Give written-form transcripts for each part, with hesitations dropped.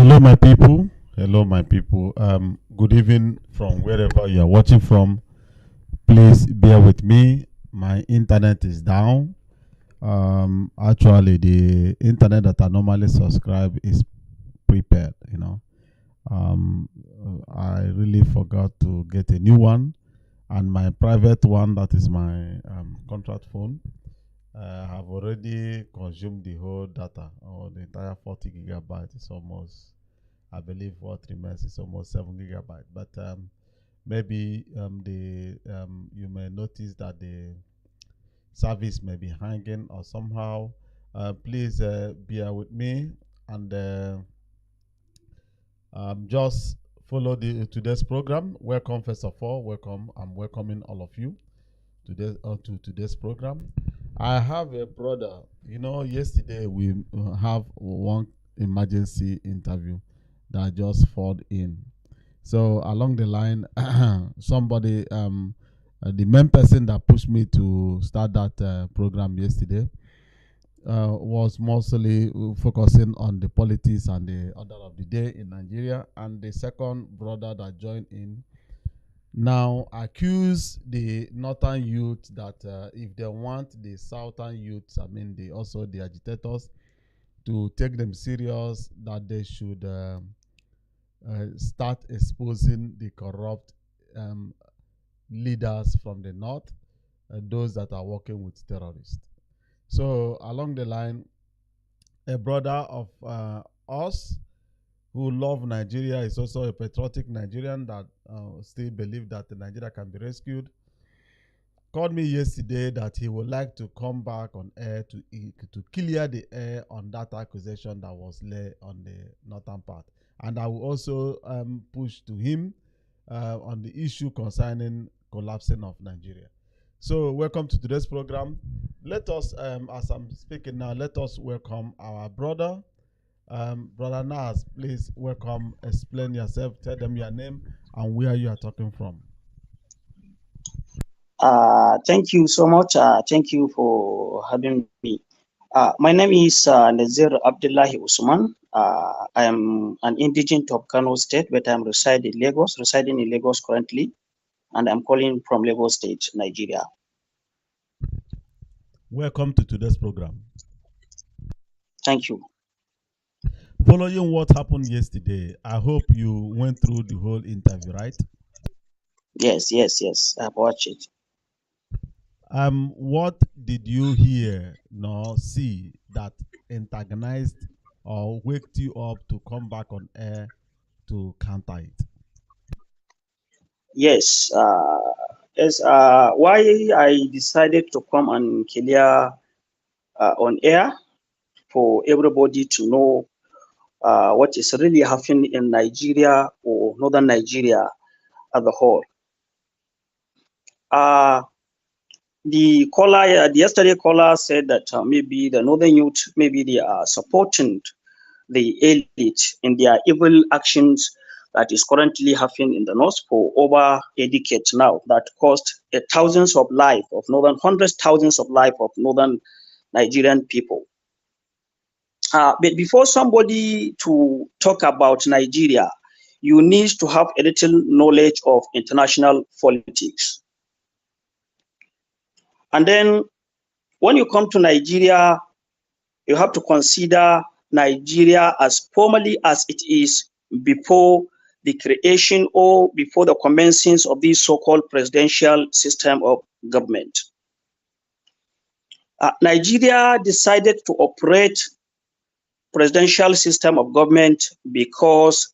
Hello, my people. Hello, my people. Good evening from wherever you are watching from. Please bear with me. My internet is down. Actually, the internet that I normally subscribe is prepared. I really forgot to get a new one, and my private one, that is my contract phone, have already consumed the whole data, or the entire 40 gigabytes. It's almost, I believe, what remains is almost 7 gigabytes. But maybe you may notice that the service may be hanging or somehow. Please bear with me, and just follow today's program. Welcome, first of all. Welcome. I'm welcoming all of you to today's program. I have a brother. Yesterday we have one emergency interview that just filled in. So along the line, somebody, the main person that pushed me to start that program yesterday, was mostly focusing on the politics and the order of the day in Nigeria. And the second brother that joined in now accuse the northern youth that if they want the southern youths, the agitators, to take them serious, that they should start exposing the corrupt leaders from the north, those that are working with terrorists. So along the line, a brother of us who love Nigeria, is also a patriotic Nigerian that still believe that Nigeria can be rescued, called me yesterday that he would like to come back on air to clear the air on that accusation that was laid on the northern part. And I will also push to him on the issue concerning collapsing of Nigeria. So welcome to today's program. Let us, as I'm speaking now, let us welcome our brother. Brother Nas, please welcome, explain yourself, tell them your name and where you are talking from. Thank you so much. Thank you for having me. My name is Nazir Abdullahi Usman. I am an indigent of Kano State, but I'm residing in Lagos currently, and I'm calling from Lagos State, Nigeria. Welcome to today's program. Thank you. Following what happened yesterday, I hope you went through the whole interview, right? Yes. I've watched it. What did you hear nor see that antagonized or waked you up to come back on air to counter it? Yes. Why I decided to come and clear on air for everybody to know what is really happening in Nigeria or northern Nigeria as a whole. The yesterday caller said that maybe the northern youth, maybe they are supporting the elite in their evil actions that is currently happening in the north for over a decade now, that cost thousands of lives of hundreds thousands of lives of northern Nigerian people. But before somebody to talk about Nigeria, you need to have a little knowledge of international politics. And then when you come to Nigeria, you have to consider Nigeria as formally as it is before the creation or before the commencement of this so-called presidential system of government. Nigeria decided to operate presidential system of government because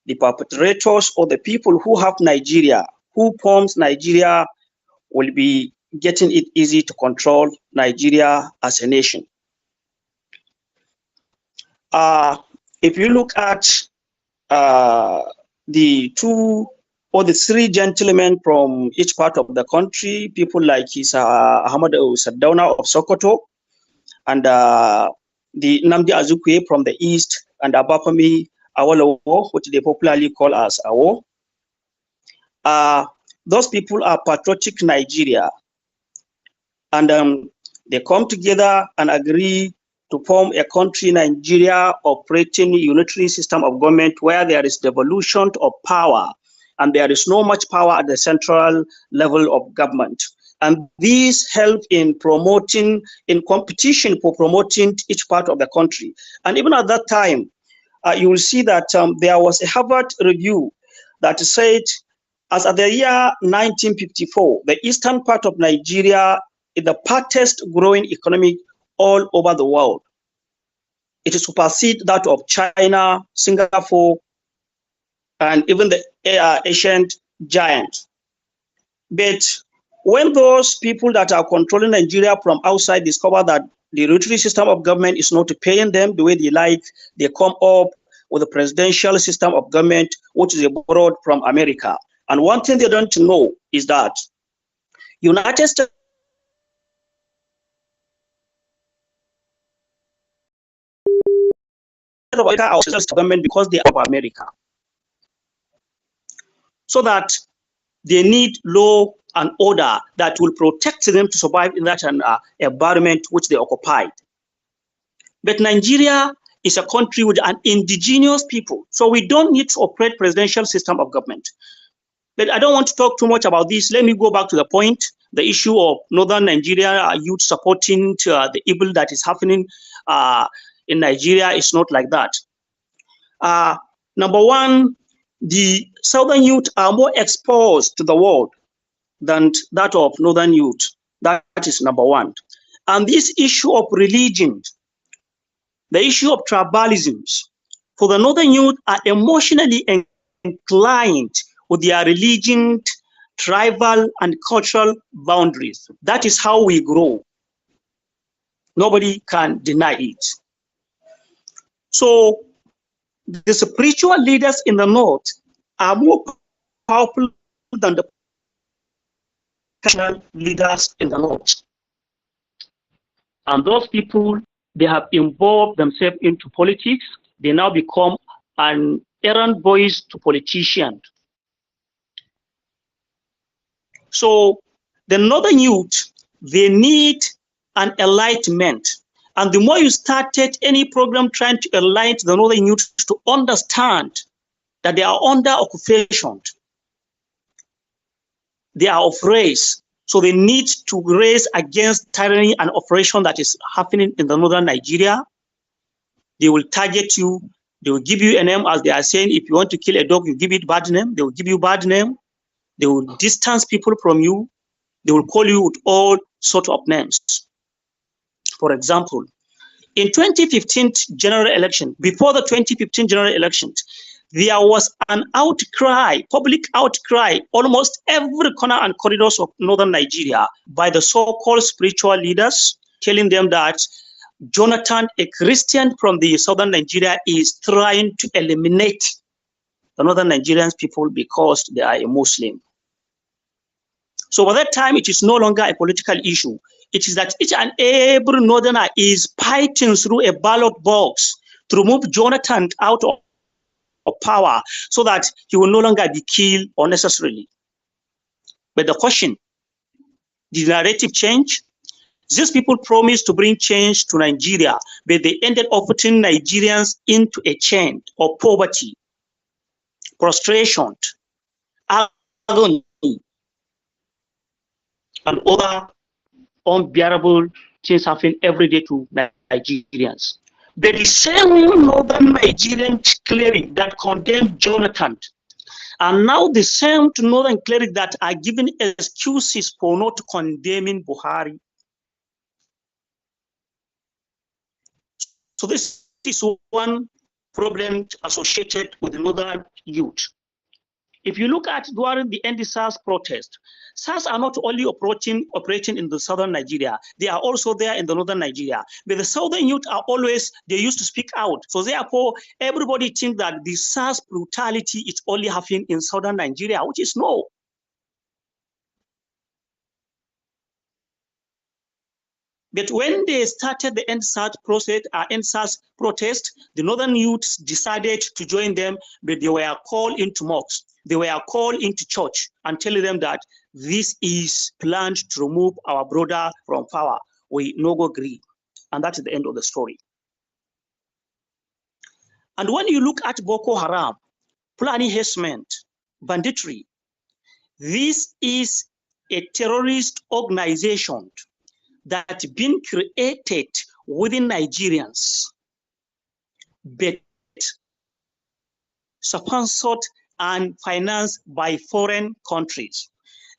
the perpetrators or the people who have Nigeria, who forms Nigeria, will be getting it easy to control Nigeria as a nation. If you look at the two or the three gentlemen from each part of the country, people like Ahmad Sardauna of Sokoto, and the Nnamdi Azikiwe from the east, and Abafemi Awolowo, which they popularly call as Awo. Those people are patriotic Nigeria, and they come together and agree to form a country, Nigeria, operating unitary system of government where there is devolution of power and there is no much power at the central level of government. And these help in promoting, in competition for promoting each part of the country. And even at that time, you will see that there was a Harvard review that said, as at the year 1954, the eastern part of Nigeria is the fastest growing economy all over the world. It supersedes that of China, Singapore, and even the ancient giants. But when those people that are controlling Nigeria from outside discover that the unitary system of government is not paying them the way they like, they come up with a presidential system of government, which is borrowed from America. And one thing they don't know is that United States government because they are America. So that they need law and order that will protect them to survive in that environment which they occupied. But Nigeria is a country with an indigenous people, so we don't need to operate presidential system of government. But I don't want to talk too much about this. Let me go back to the point, the issue of northern Nigeria youth supporting the evil that is happening in Nigeria is not like that. Number one, the southern youth are more exposed to the world than that of northern youth. That is number one. And this issue of religion, the issue of tribalisms, for the northern youth are emotionally inclined with their religion, tribal, and cultural boundaries. That is how we grow. Nobody can deny it. So the spiritual leaders in the north are more powerful than the national leaders in the north. And those people, they have involved themselves into politics. They now become an errand boys to politicians. So the northern youth, they need an enlightenment. And the more you started any program trying to enlighten the northern youth to understand that they are under occupation, they are of race, so they need to raise against tyranny and oppression that is happening in the northern Nigeria. They will target you. They will give you a name, as they are saying, if you want to kill a dog, you give it bad name. They will give you bad name. They will distance people from you. They will call you with all sorts of names. For example, in 2015 general election, before the 2015 general elections, there was an outcry, public outcry, almost every corner and corridors of northern Nigeria by the so-called spiritual leaders, telling them that Jonathan, a Christian from the southern Nigeria, is trying to eliminate the northern Nigerian people because they are a Muslim. So by that time, it is no longer a political issue. It is that each and every northerner is fighting through a ballot box to remove Jonathan out of power so that he will no longer be killed unnecessarily. But the question, did the narrative change? These people promised to bring change to Nigeria, but they ended up putting Nigerians into a chain of poverty, frustration, agony, and other unbearable things happen every day to Nigerians. But the same northern Nigerian cleric that condemned Jonathan, and now the same northern cleric that are giving excuses for not condemning Buhari. So this is one problem associated with the northern youth. If you look at during the NDSAS protest, SARS are not only operating in the southern Nigeria, they are also there in the northern Nigeria. But the southern youth are always, they used to speak out. So therefore, everybody thinks that the SARS brutality is only happening in southern Nigeria, which is no. But when they started the NSAS protest, the northern youths decided to join them, but they were called into mosques. They were called into church and telling them that this is planned to remove our brother from power. We no go agree. And that is the end of the story. And when you look at Boko Haram, Fulani herdsmen, banditry, this is a terrorist organization that's been created within Nigerians, but sponsored and financed by foreign countries.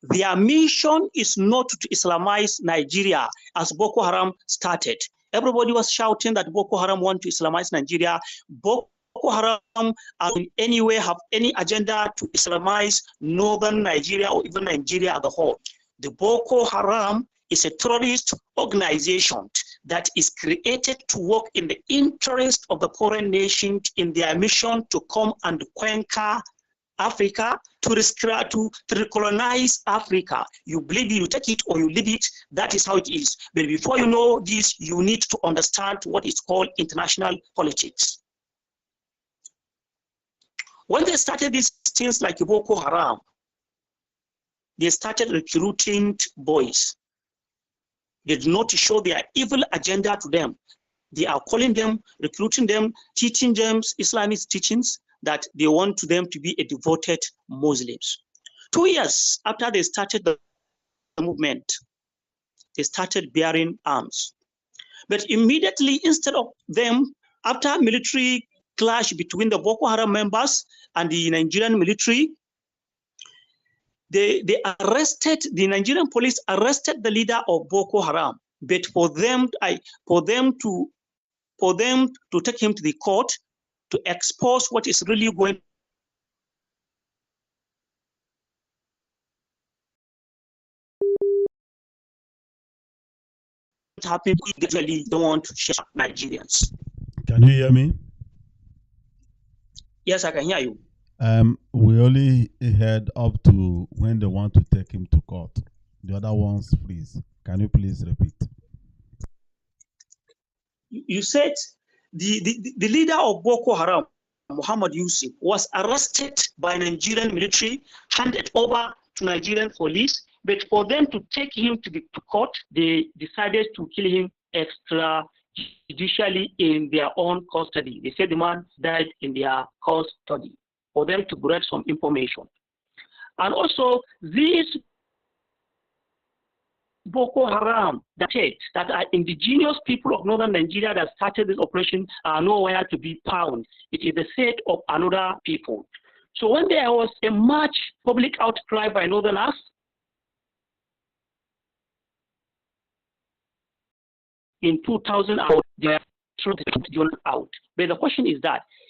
Their mission is not to Islamize Nigeria as Boko Haram started. Everybody was shouting that Boko Haram want to Islamize Nigeria. Boko Haram in any way have any agenda to Islamize northern Nigeria or even Nigeria as a whole. The Boko Haram is a terrorist organization that is created to work in the interest of the foreign nations in their mission to come and conquer Africa, to recolonize Africa. You believe it, you take it or you leave it, that is how it is. But before you know this, you need to understand what is called international politics. When they started these things like Boko Haram, they started recruiting boys. They did not show their evil agenda to them. They are calling them, recruiting them, teaching them Islamic teachings that they want them to be a devoted Muslims. 2 years after they started the movement, they started bearing arms. But immediately, instead of them, after military clash between the Boko Haram members and the Nigerian military, they arrested, the Nigerian police arrested the leader of Boko Haram. But for them to take him to the court to expose what is really going to happen, we usually don't want to share Nigerians. Can you hear me? Yes, I can hear you. We only heard up to when they want to take him to court. The other ones, please. Can you please repeat? You said the leader of Boko Haram, Muhammad Yusuf, was arrested by Nigerian military, handed over to Nigerian police, but for them to take him to the court, they decided to kill him extrajudicially in their own custody. They said the man died in their custody for them to grab some information. And also, these Boko Haram that are indigenous people of northern Nigeria that started this operation are nowhere to be found. It is the set of another people. So when there was a much public outcry by northerners, in 2000, they are out. But the question is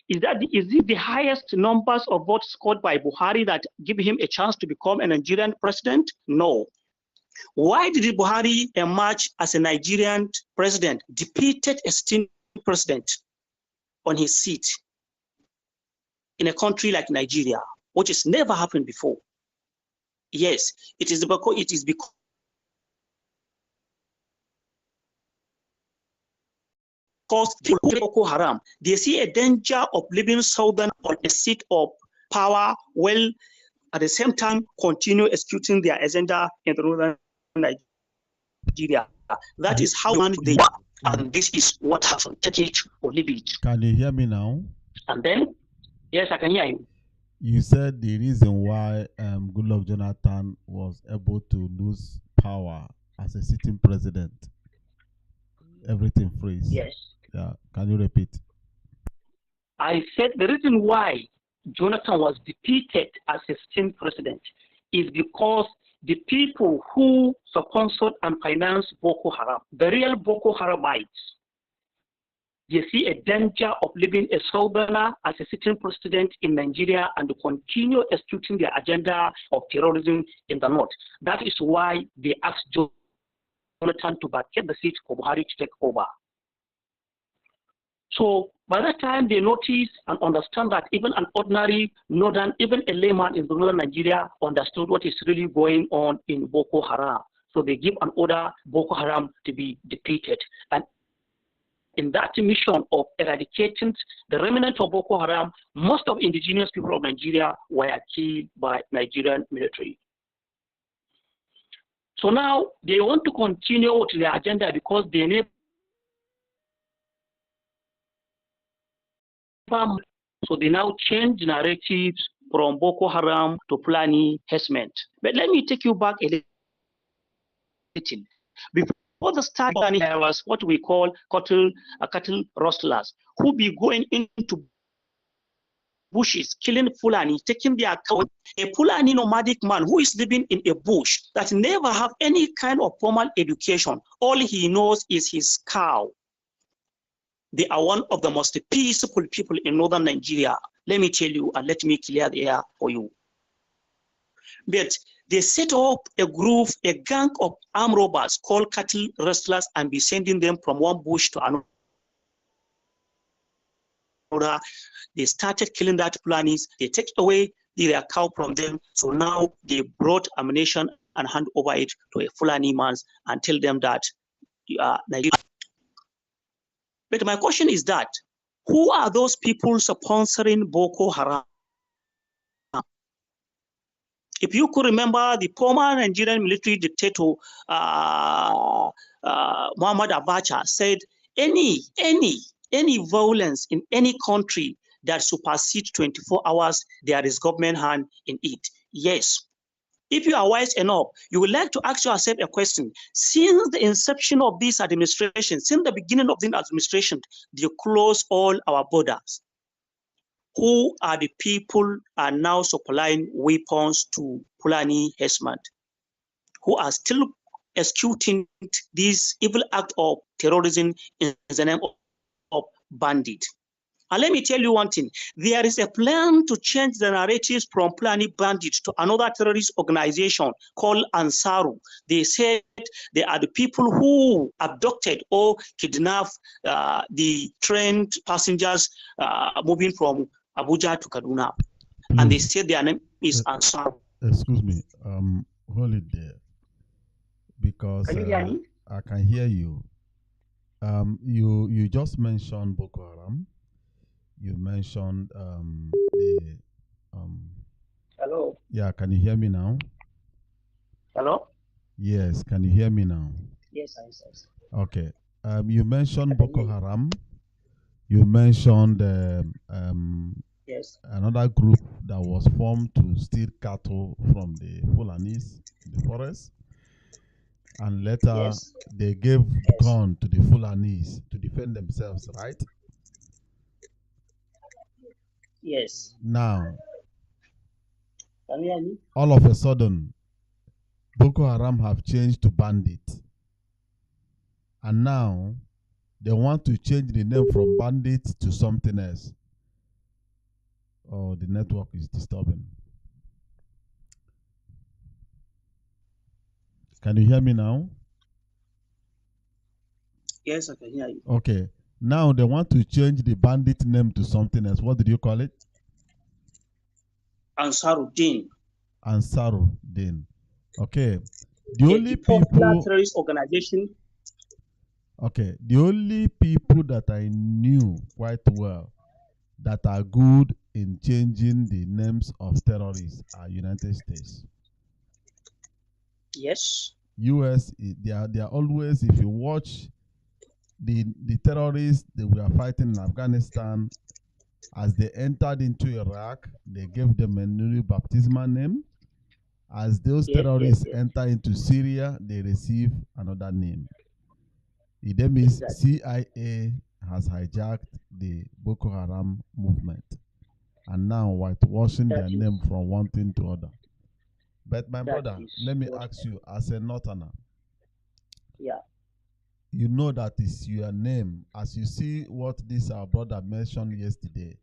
is it the highest numbers of votes scored by Buhari that give him a chance to become a Nigerian president? No. Why did Buhari emerge as a Nigerian president, defeated a sitting president on his seat in a country like Nigeria, which has never happened before? Yes, it is because Boko Haram, they see a danger of living southern on a seat of power, while at the same time continue executing their agenda in the northern Nigeria. That is how they are, and this is what happened. Take it or leave it. Can you hear me now? And then, yes, I can hear you. You said the reason why Goodluck Jonathan was able to lose power as a sitting president, everything freeze. Yes. Yeah. Can you repeat? I said the reason why Jonathan was defeated as a sitting president is because the people who sponsored and financed Boko Haram, the real Boko Haramites, they see a danger of leaving a southerner as a sitting president in Nigeria and continue executing their agenda of terrorism in the north. That is why they asked Jonathan to vacate the seat for Buhari to take over. So by that time, they notice and understand that even an ordinary northern, even a layman in northern Nigeria understood what is really going on in Boko Haram. So they give an order Boko Haram to be defeated. And in that mission of eradicating the remnant of Boko Haram, most of indigenous people of Nigeria were killed by Nigerian military. So now they want to continue with their agenda because they never So they now change narratives from Boko Haram to Fulani herdsmen. But let me take you back a little. Before the start of Fulani, there was what we call cattle rustlers who be going into bushes, killing Fulani, taking their cow. A Fulani nomadic man who is living in a bush that never have any kind of formal education. All he knows is his cow. They are one of the most peaceful people in northern Nigeria. Let me tell you, and let me clear the air for you. But they set up a group, a gang of armed robbers called cattle rustlers, and be sending them from one bush to another. They started killing that Fulanis. They take away their cow from them. So now they brought ammunition and hand over it to a Fulani man and tell them that you are Nigerian. But my question is that, who are those people sponsoring Boko Haram? If you could remember, the former Nigerian military dictator Muhammad Abacha said, any violence in any country that supersedes 24 hours, there is government hand in it. Yes. If you are wise enough, you would like to ask yourself a question. Since the inception of this administration, since the beginning of the administration, they closed all our borders. Who are the people are now supplying weapons to Fulani herdsmen, who are still executing this evil act of terrorism in the name of bandit? And let me tell you one thing, there is a plan to change the narratives from Fulani bandits to another terrorist organization called Ansaru. They said they are the people who abducted or kidnapped the train passengers moving from Abuja to Kaduna. Please. And they said their name is Ansaru. Excuse me, hold it there. Because can you hear me? I can hear you. You just mentioned Boko Haram. You mentioned Hello. Yeah, can you hear me now? Hello. Yes, can you hear me now? Yes, I said. Okay. You mentioned Boko Haram. You mentioned yes, another group that was formed to steal cattle from the Fulanis in the forest. And later they gave gun to the Fulanis to defend themselves, right? Yes. Now, can you hear me? All of a sudden, Boko Haram have changed to bandit. And now, they want to change the name from bandit to something else. Oh, the network is disturbing. Can you hear me now? Yes, I can hear you. Okay. Now they want to change the bandit name to something else. What did you call it? Ansaruddin. Ansaruddin. Okay. The only popular terrorist organization. Okay. The only people that I knew quite well that are good in changing the names of terrorists are United States. Yes. US, they are always, if you watch the terrorists that we are fighting in Afghanistan, as they entered into Iraq, they gave them a new baptismal name. As those terrorists enter into Syria, they receive another name. It then means CIA has hijacked the Boko Haram movement and now whitewashing their name from one thing to other. But my brother, let me ask you, as a northerner, you know that is your name. As you see what this our brother mentioned yesterday,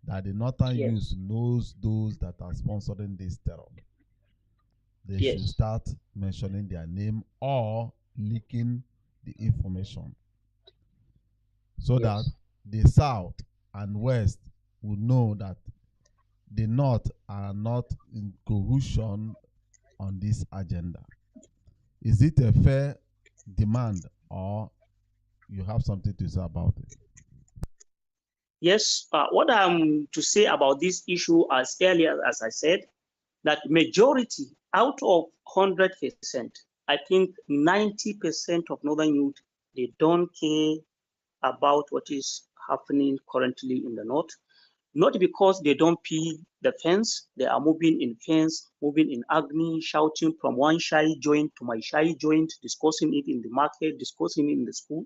that the northern youth knows those that are sponsoring this terror. They should start mentioning their name or leaking the information so that the south and west will know that the north are not in cohesion on this agenda. Is it a fair demand or you have something to say about it? Yes, what I'm to say about this issue, as earlier as I said, that majority out of 100%, I think 90% of northern youth, they don't care about what is happening currently in the north. not because they don't pay the fence. They are moving in fence, moving in agony, shouting from one shy joint to my shy joint, discussing it in the market, discussing it in the school.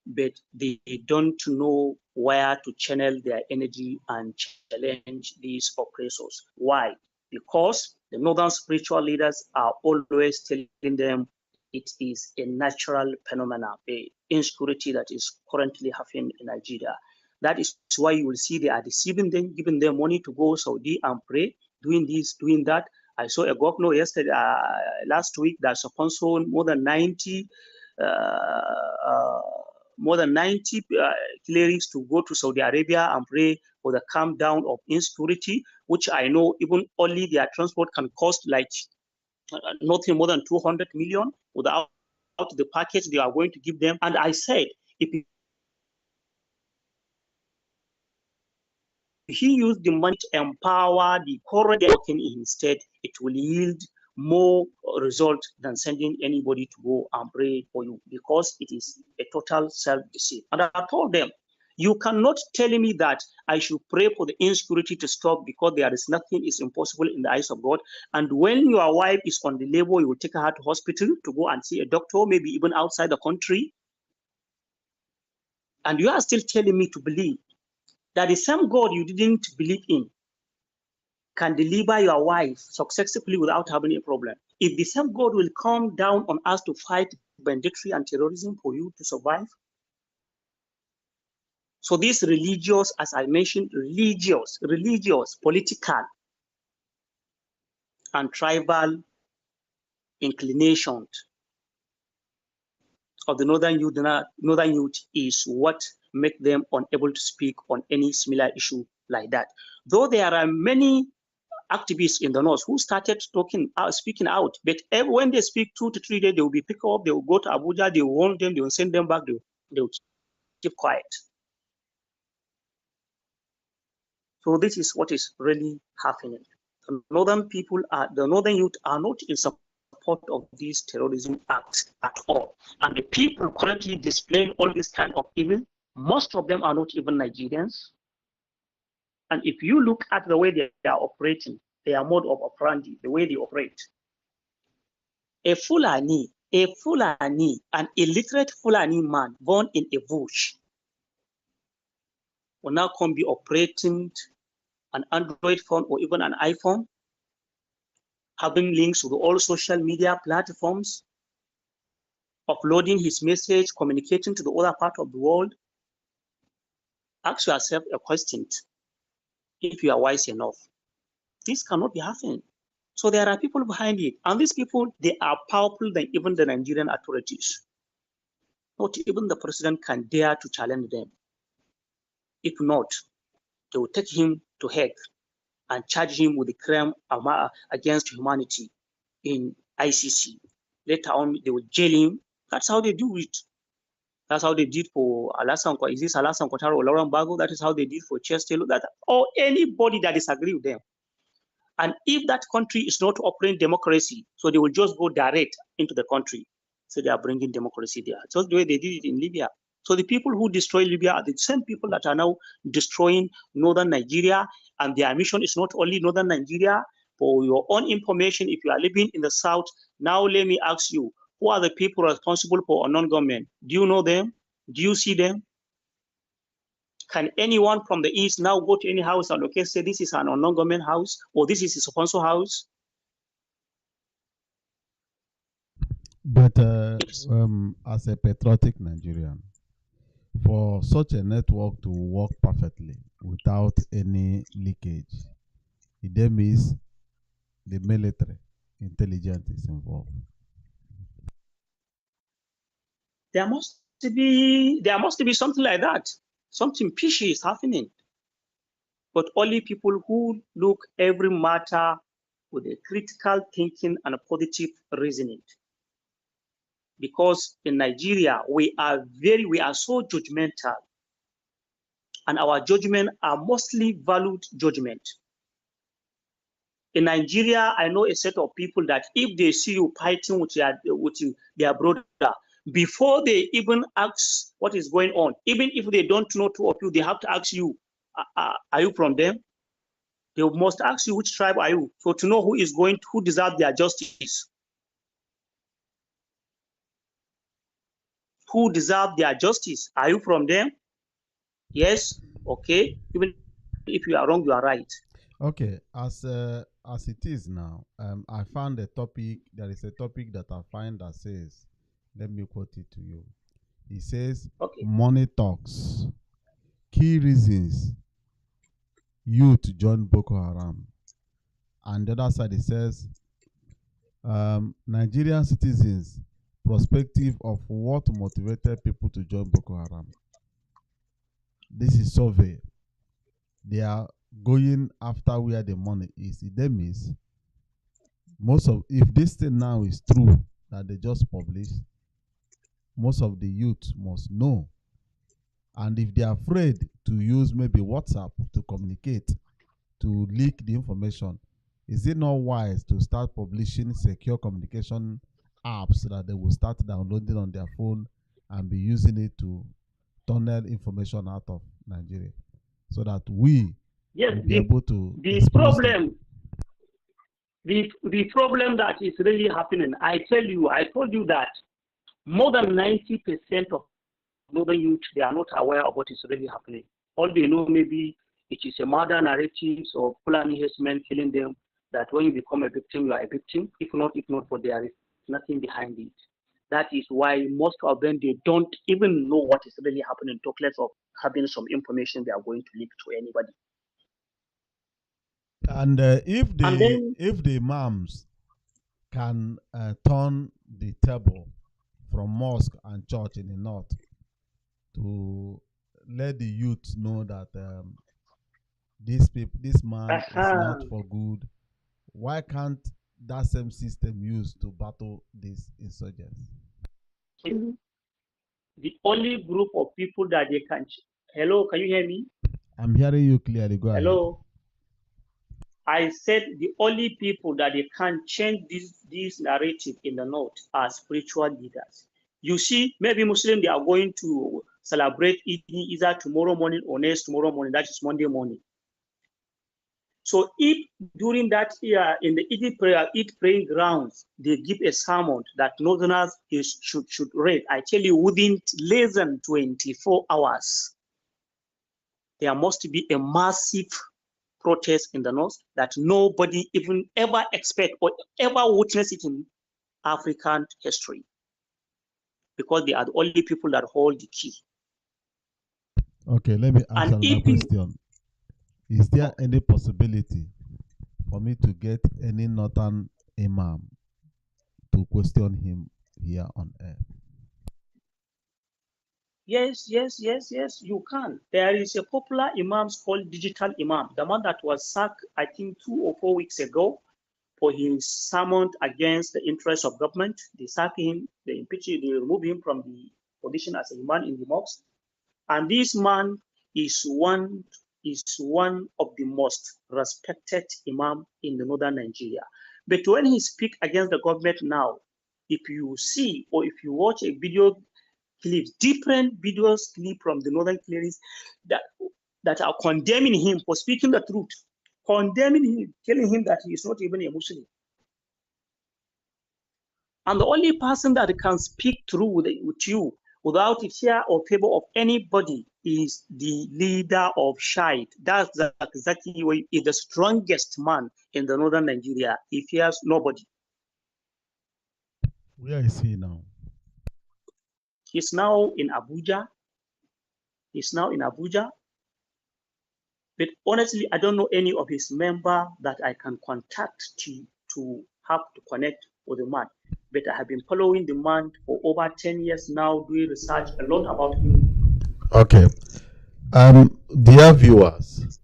But they don't know where to channel their energy and challenge these oppressors. Why? Because the northern spiritual leaders are always telling them it is a natural phenomenon, the insecurity that is currently happening in Nigeria. That is why you will see they are deceiving them, giving them money to go Saudi and pray, doing this, doing that. I saw a governor yesterday, last week, that sponsored more than 90 clerics to go to Saudi Arabia and pray for the calm down of insecurity, which I know even only their transport can cost like nothing more than 200 million without the package they are going to give them. And I said, if he used the money to empower the current working in his state, it will yield more result than sending anybody to go and pray for you, because it is a total self-deceit. And I told them, you cannot tell me that I should pray for the insecurity to stop because there is nothing is impossible in the eyes of God. And when your wife is on the labor, you will take her to hospital to go and see a doctor, maybe even outside the country. And you are still telling me to believe that the same God you didn't believe in can deliver your wife successfully without having a problem. If the same God will come down on us to fight banditry and terrorism for you to survive. So these religious, as I mentioned, religious, political, and tribal inclinations of the northern youth is what make them unable to speak on any similar issue like that. Though there are many activists in the north who started speaking out, but when they speak 2 to 3 days, they will be picked up, they will go to Abuja, they will warn them, they will send them back, they will keep quiet. So this is what is really happening. The northern youth are not in support of these terrorism acts at all. And the people currently displaying all this kind of evil, most of them are not even Nigerians. And if you look at the way they are operating, their mode of operandi, the way they operate, a Fulani, an illiterate Fulani man born in a bush, will now come be operating an Android phone or even an iPhone, having links with all social media platforms, uploading his message, communicating to the other part of the world. Ask yourself a question, if you are wise enough. This cannot be happening. So there are people behind it. And these people, they are powerful than even the Nigerian authorities. Not even the president can dare to challenge them. If not, they will take him to Hague and charge him with the crime against humanity in ICC. Later on, they will jail him. That's how they do it. That's how they did for Alassane Ouattara or Laurent Gbagbo. That is how they did for Chestel, or anybody that disagrees with them. And if that country is not operating democracy, so they will just go direct into the country. So they are bringing democracy there. Just the way they did it in Libya. So the people who destroy Libya are the same people that are now destroying northern Nigeria. And their mission is not only northern Nigeria. For your own information, if you are living in the south, now let me ask you, who are the people responsible for unknown government? Do you know them? Do you see them? Can anyone from the east now go to any house and say this is an unknown government house or this is a sponsor house? But as a patriotic Nigerian, for such a network to work perfectly without any leakage, it then means the military intelligence is involved. There must be something like that. Something fishy is happening. But only people who look every matter with a critical thinking and a positive reasoning. Because in Nigeria, we are so judgmental. And our judgment are mostly valued judgment. In Nigeria, I know a set of people that if they see you fighting with their brother, before they even ask what is going on, even if they don't know two of you, they have to ask you, are you from them? They must ask you which tribe are you, so to know who deserves their justice. Who deserve their justice? Are you from them? Yes. Okay. Even if you are wrong, you are right. Okay, as it is now, I found a topic. There is a topic that I find that says, let me quote it to you. It says, Okay. money talks. Key reasons youth join Boko Haram. And the other side, it says, Nigerian citizens perspective of what motivated people to join Boko Haram. This is survey. They are going after where the money is. It means if this thing now is true that they just published, most of the youth must know. And if they are afraid to use maybe WhatsApp to communicate, to leak the information, is it not wise to start publishing secure communication apps that they will start downloading on their phone and be using it to tunnel information out of Nigeria, so that we will be able to expose them? The problem that is really happening, I told you that more than 90% of northern youth, they are not aware of what is really happening. All they know, maybe it is a murder narratives or Fulani herdsmen killing them, that when you become a victim, you are a victim. If not, but there is nothing behind it. That is why most of them, they don't even know what is really happening, talk less of having some information they are going to leak to anybody. And if the imams can turn the table from mosque and church in the north to let the youth know that this man is not for good, why can't that same system used to battle these insurgents? The only group of people that they can. Hello, can you hear me? I'm hearing you clearly. Go ahead. Hello. I said the only people that they can change this narrative in the north are spiritual leaders. You see, maybe Muslims, they are going to celebrate Eid either tomorrow morning or next tomorrow morning, that is Monday morning. So if during that year in the Eid praying grounds, they give a sermon that northerners should read, I tell you, within less than 24 hours, there must be a massive protest in the north that nobody even ever expect or ever witness it in African history, because they are the only people that hold the key. Okay, let me ask another question. Is there any possibility for me to get any northern imam to question him here on air? Yes, you can. There is a popular imam called Digital Imam, the man that was sacked, I think, 2 or 4 weeks ago for his sermon against the interests of government. They sack him, they impeach him, they remove him from the position as a imam in the mosque. And this man is one of the most respected imam in the northern Nigeria. But when he speaks against the government now, if you see or if you watch a video clips, different videos clip from the northern clerics that are condemning him for speaking the truth, condemning him, telling him that he is not even a Muslim. And the only person that can speak true with you without a fear or favor of anybody is the leader of Shite. That's exactly why he's the strongest man in the northern Nigeria. He fears nobody. Where is he now? He's now in Abuja. But honestly, I don't know any of his members that I can contact to have to connect with the man. But I have been following the man for over 10 years now, doing research a lot about him. Okay. Dear viewers,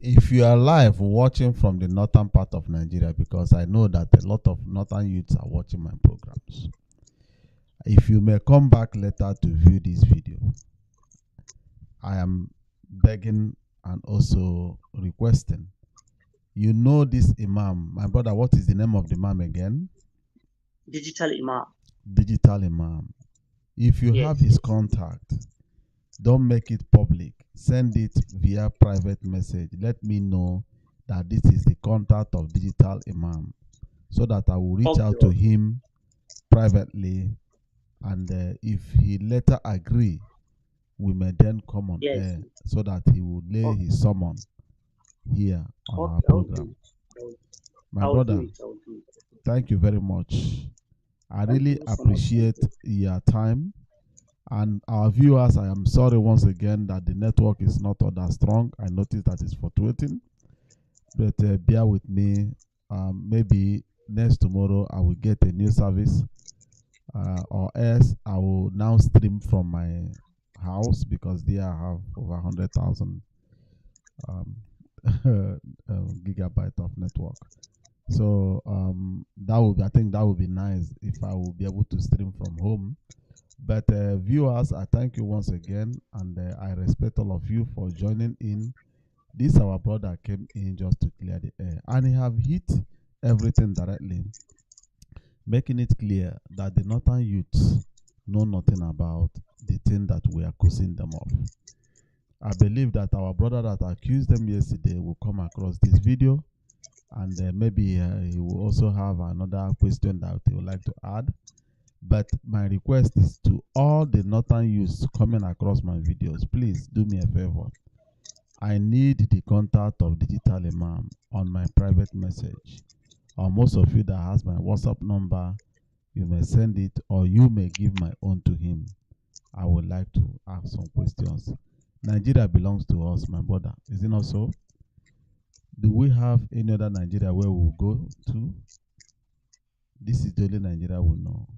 if you are live watching from the northern part of Nigeria, because I know that a lot of northern youths are watching my programs, if you may come back later to view this video, I am begging and also requesting. You know this imam, my brother, what is the name of the imam again? Digital Imam. Digital Imam. If you have his contact, Don't make it public. Send it via private message. Let me know that this is the contact of Digital Imam, so that I will reach out to him privately, and if he later agree, we may then come on air so that he will lay his summon here on our program. My brother, thank you very much. I really appreciate your time. And our viewers, I am sorry once again that the network is not all that strong. I noticed that it's fluctuating, but bear with me. Maybe next tomorrow I will get a new service, or else I will now stream from my house, because there I have over 100,000 gigabyte of network. So that would be, I think that would be nice if I will be able to stream from home. But viewers, I thank you once again, and I respect all of you for joining in. This our brother came in just to clear the air, and he have hit everything directly, making it clear that the northern youths know nothing about the thing that we are accusing them of. I believe that our brother that accused them yesterday will come across this video, and maybe he will also have another question that he would like to add. But my request is to all the northern youths coming across my videos, please do me a favor. I need the contact of Digital Imam on my private message. Or most of you that has my WhatsApp number, you may send it, or you may give my own to him. I would like to ask some questions. Nigeria belongs to us, my brother. Is it not so? Do we have any other Nigeria where we will go to? This is the only Nigeria we know.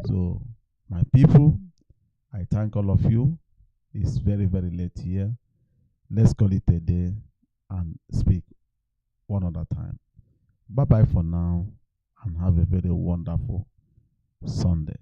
So, my people, I thank all of you. It's very, very late here. Let's call it a day and speak one other time. Bye-bye for now, and have a very wonderful Sunday.